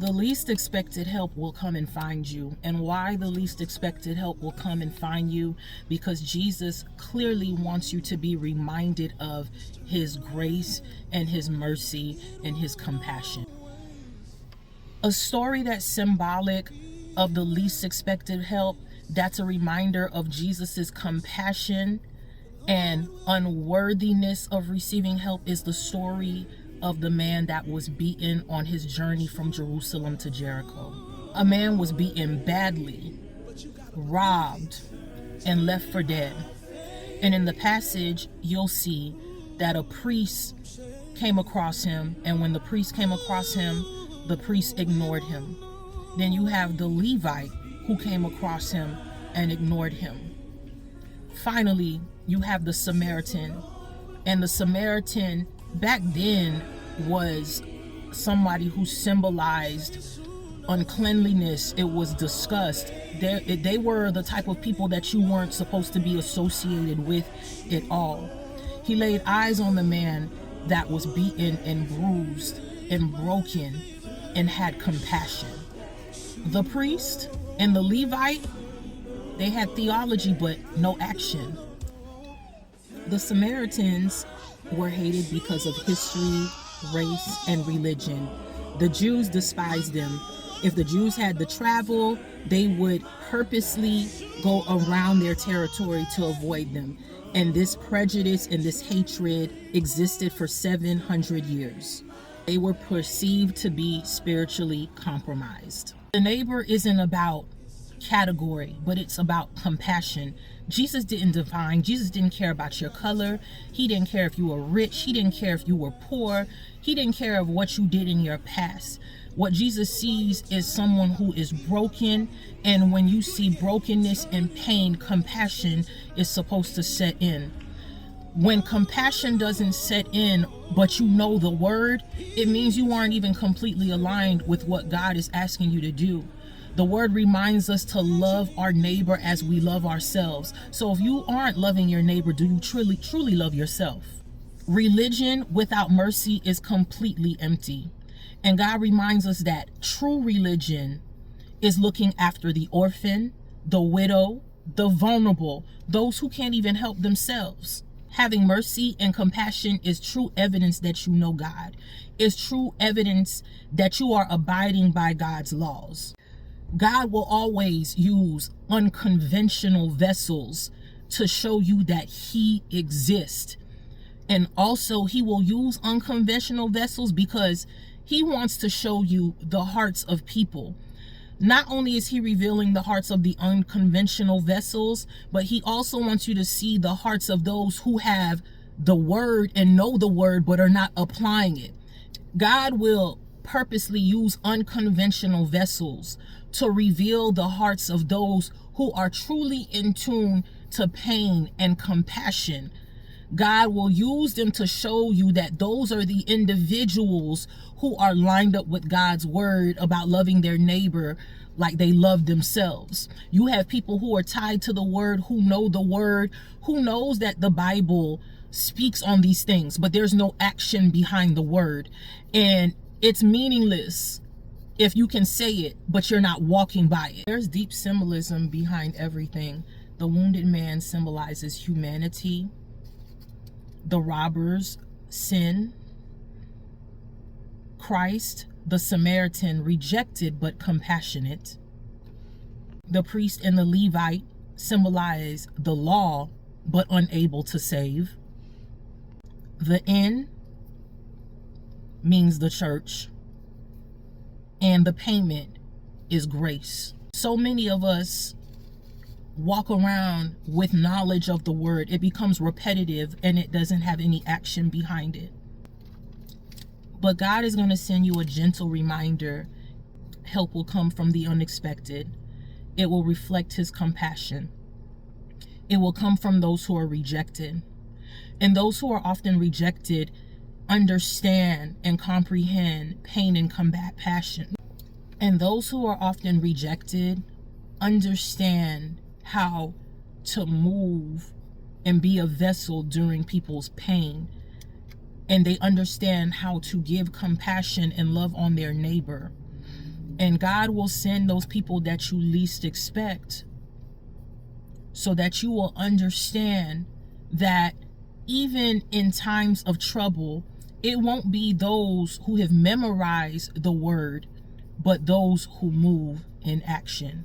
The least expected help will come and find you. And why the least expected help will come and find you? Because Jesus clearly wants you to be reminded of his grace and his mercy and his compassion. A story that's symbolic of the least expected help, that's a reminder of Jesus's compassion and unworthiness of receiving help, is the story of the man that was beaten on his journey from Jerusalem to Jericho. A man was beaten badly, robbed, and left for dead. And in the passage, you'll see that a priest came across him, and when the priest came across him, the priest ignored him. Then you have the Levite who came across him and ignored him. Finally, you have the Samaritan, and the Samaritan back then was somebody who symbolized uncleanliness. It was disgust. They were the type of people that you weren't supposed to be associated with at all. He laid eyes on the man that was beaten and bruised and broken and had compassion. The priest and the Levite, they had theology but no action. The Samaritans were hated because of history, race, and religion. The Jews despised them. If the Jews had to travel, they would purposely go around their territory to avoid them. And this prejudice and this hatred existed for 700 years. They were perceived to be spiritually compromised. The neighbor isn't about category, but it's about compassion. Jesus didn't care about your color. He didn't care if you were rich. He didn't care if you were poor. He didn't care of what you did in your past. What Jesus sees is someone who is broken, and when you see brokenness and pain, compassion is supposed to set in. When compassion doesn't set in, but you know the word, it means you aren't even completely aligned with what God is asking you to do. The word reminds us to love our neighbor as we love ourselves. So if you aren't loving your neighbor, do you truly love yourself? Religion without mercy is completely empty. And God reminds us that true religion is looking after the orphan, the widow, the vulnerable, those who can't even help themselves. Having mercy and compassion is true evidence that you know God. It's true evidence that you are abiding by God's laws. God will always use unconventional vessels to show you that he exists. And also he will use unconventional vessels because he wants to show you the hearts of people. Not only is he revealing the hearts of the unconventional vessels, but he also wants you to see the hearts of those who have the word and know the word but are not applying it. God will purposely use unconventional vessels to reveal the hearts of those who are truly in tune to pain and compassion. God will use them to show you that those are the individuals who are lined up with God's word about loving their neighbor like they love themselves. You have people who are tied to the word, who know the word, who knows that the Bible speaks on these things, but there's no action behind the word. And it's meaningless if you can say it, but you're not walking by it. There's deep symbolism behind everything. The wounded man symbolizes humanity. The robbers, sin. Christ, the Samaritan, rejected but compassionate. The priest and the Levite symbolize the law but unable to save. The inn means the church, and the payment is grace. So many of us walk around with knowledge of the word. It becomes repetitive and it doesn't have any action behind it. But God is going to send you a gentle reminder. Help will come from the unexpected. It will reflect his compassion. It will come from those who are rejected. And those who are often rejected understand and comprehend pain and compassion. And those who are often rejected understand how to move and be a vessel during people's pain. And they understand how to give compassion and love on their neighbor. And God will send those people that you least expect so that you will understand that even in times of trouble, it won't be those who have memorized the word, but those who move in action.